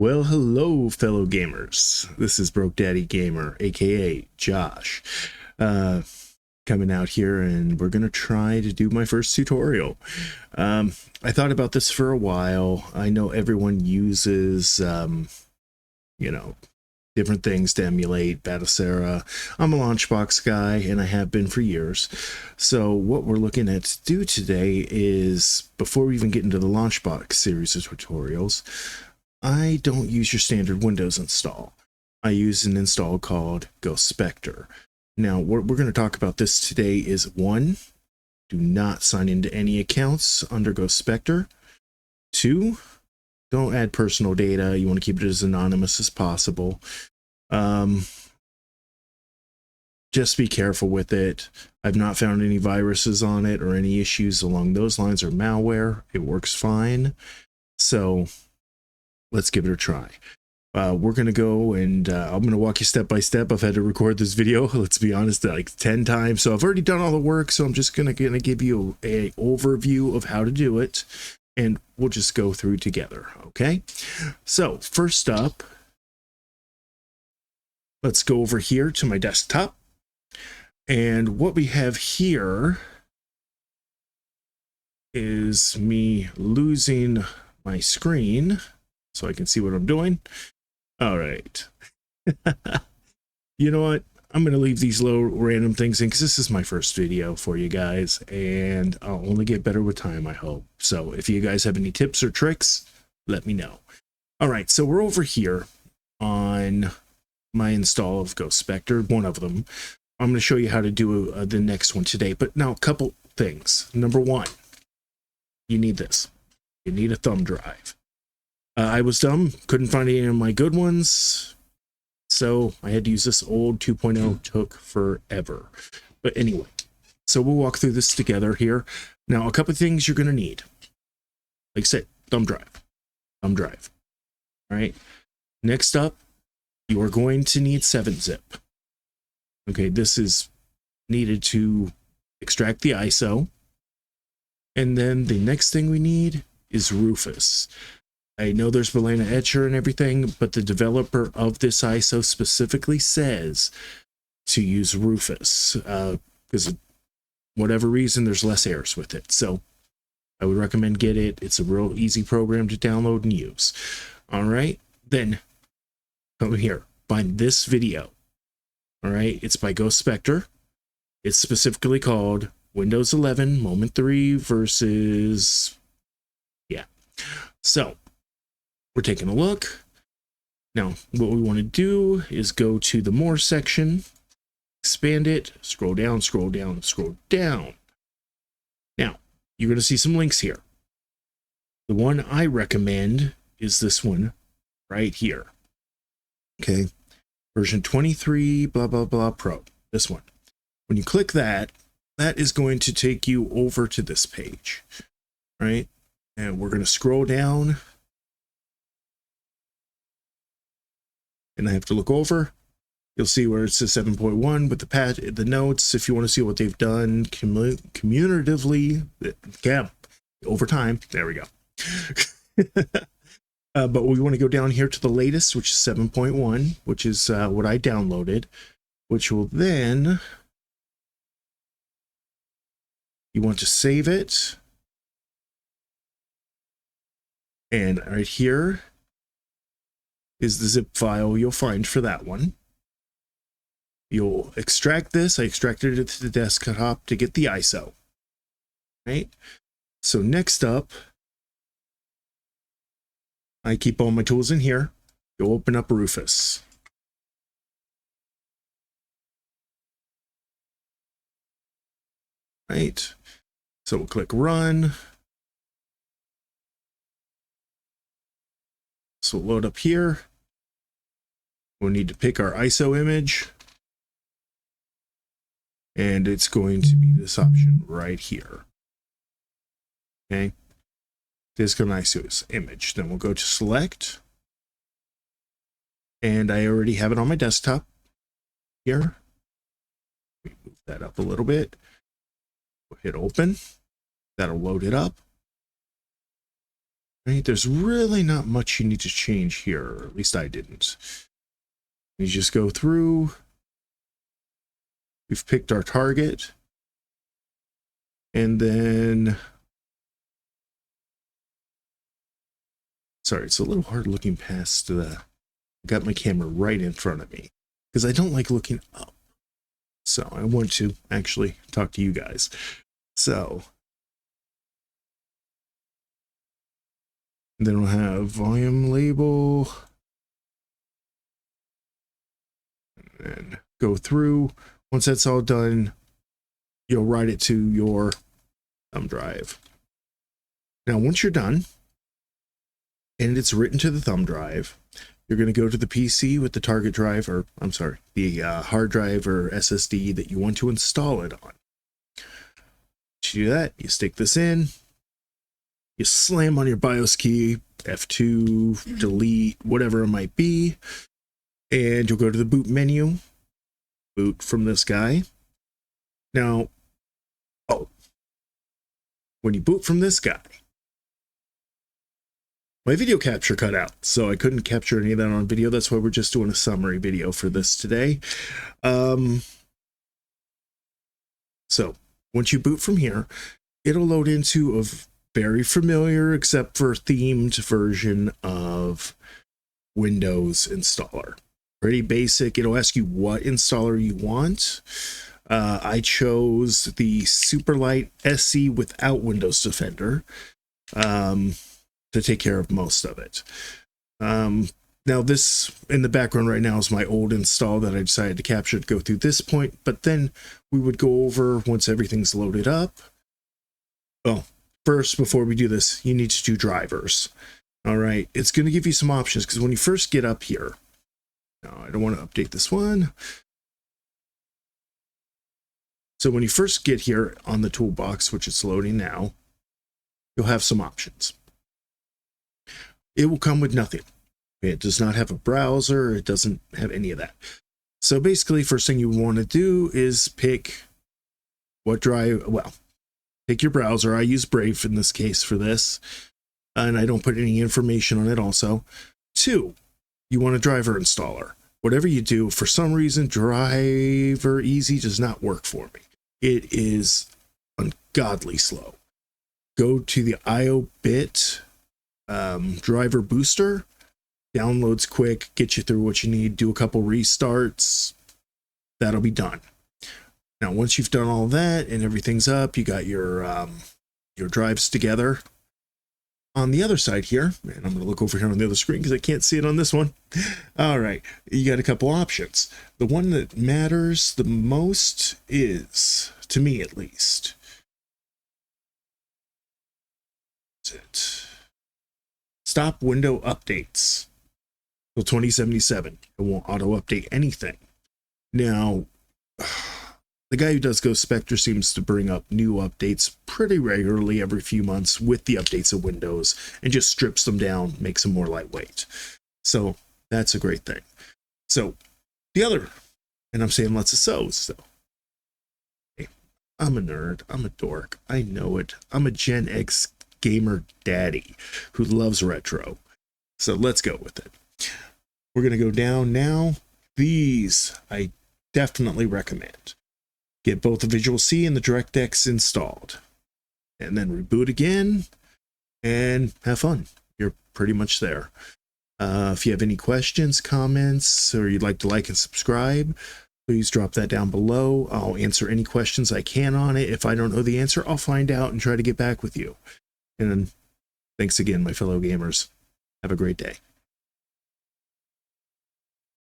Well, hello, fellow gamers. This is Broke Daddy Gamer, aka Josh, coming out here, and we're gonna try to do my first tutorial. I thought about this for a while. I know everyone uses, different things to emulate Battlesera. I'm a Launchbox guy, and I have been for years. So what we're looking at to do today is, before we even get into the Launchbox series of tutorials, I don't use your standard Windows install. I use an install called Ghost Spectre. Now, what we're going to talk about this today is, one, do not sign into any accounts under Ghost Spectre. Two, don't add personal data. You want to keep it as anonymous as possible. Just be careful with it. I've not found any viruses on it or any issues along those lines or malware. It works fine. So let's give it a try. We're going to go and I'm going to walk you step by step. I've had to record this video, let's be honest, like 10 times. So I've already done all the work. So I'm just going to give you a overview of how to do it. And we'll just go through together. Okay. So first up, let's go over here to my desktop. And what we have here is me losing my screen so I can see what I'm doing. All right. You know what? I'm going to leave these little random things in because this is my first video for you guys, and I'll only get better with time, I hope. So if you guys have any tips or tricks, let me know. All right, so we're over here on my install of Ghost Spectre, one of them. I'm going to show you how to do the next one today, but now a couple things. Number one, you need this. You need a thumb drive. I was dumb, couldn't find any of my good ones, so I had to use this old 2.0, took forever. But anyway, so we'll walk through this together here. Now, a couple of things you're going to need. Like I said, thumb drive. All right. Next up, you are going to need 7-zip. Okay, this is needed to extract the ISO. And then the next thing we need is Rufus. I know there's Belena Etcher and everything, but the developer of this ISO specifically says to use Rufus because of whatever reason, there's less errors with it. So I would recommend get it. It's a real easy program to download and use. All right, then come here, find this video. All right, it's by Ghost Spectre. It's specifically called Windows 11 Moment 3 versus, yeah. So we're taking a look. Now, what we want to do is go to the More section, expand it, scroll down, scroll down, scroll down. Now, you're going to see some links here. The one I recommend is this one right here. Okay, version 23, blah, blah, blah, Pro. This one. When you click that, that is going to take you over to this page, right? And we're going to scroll down. And I have to look over. You'll see where it says 7.1 with the notes. If you want to see what they've done commutatively, yeah, over time. There we go. But we want to go down here to the latest, which is 7.1, which is what I downloaded, which will then, you want to save it. And right here is the zip file you'll find for that one. You'll extract this. I extracted it to the desktop to get the ISO. Right? So next up, I keep all my tools in here. You'll open up Rufus. Right? So we'll click Run. So we'll load up here. We'll need to pick our ISO image. And it's going to be this option right here. Okay. Disk on ISO image. Then we'll go to Select. And I already have it on my desktop here. Let me move that up a little bit. We'll hit Open. That'll load it up. Right? There's really not much you need to change here, or at least I didn't. You just go through. We've picked our target. And then, sorry, it's a little hard looking past the, I got my camera right in front of me because I don't like looking up. So I want to actually talk to you guys. So then we'll have volume label and go through. Once that's all done, you'll write it to your thumb drive. Now, once you're done and it's written to the thumb drive, you're going to go to the PC with the target drive, or I'm sorry, the hard drive or SSD that you want to install it on. To do that, you stick this in, you slam on your BIOS key, F2, delete, whatever it might be, and you'll go to the boot menu, boot from this guy. Now, when you boot from this guy, my video capture cut out, so I couldn't capture any of that on video. That's why we're just doing a summary video for this today. So once you boot from here, it'll load into a very familiar, except for themed version of Windows installer. Pretty basic. It'll ask you what installer you want. I chose the Superlight SE without Windows Defender to take care of most of it. Now this in the background right now is my old install that I decided to capture to go through this point, but then we would go over once everything's loaded up. Well, first, before we do this, you need to do drivers. All right, it's going to give you some options because when you first get up here, no, I don't want to update this one. So when you first get here on the toolbox, which it's loading now, you'll have some options. It will come with nothing. It does not have a browser. It doesn't have any of that. So basically, first thing you want to do is pick what drive, well, pick your browser. I use Brave in this case for this, and I don't put any information on it also. 2, you want a driver installer. Whatever you do, for some reason, Driver Easy does not work for me. It is ungodly slow. Go to the IO-Bit driver booster. Downloads quick, get you through what you need, do a couple restarts. That'll be done. Now, once you've done all that and everything's up, you got your drives together. On the other side here, and I'm going to look over here on the other screen because I can't see it on this one. All right, you got a couple options. The one that matters the most is, to me at least, stop window updates till 2077. It won't auto update anything. Now, the guy who does Ghost Spectre seems to bring up new updates pretty regularly every few months with the updates of Windows and just strips them down, makes them more lightweight. So that's a great thing. So the other, and I'm saying lots of so's, though. Hey, I'm a nerd. I'm a dork. I know it. I'm a Gen X gamer daddy who loves retro. So let's go with it. We're going to go down now. These I definitely recommend. Get both the Visual C and the DirectX installed. And then reboot again and have fun. You're pretty much there. If you have any questions, comments, or you'd like to like and subscribe, please drop that down below. I'll answer any questions I can on it. If I don't know the answer, I'll find out and try to get back with you. And thanks again, my fellow gamers. Have a great day.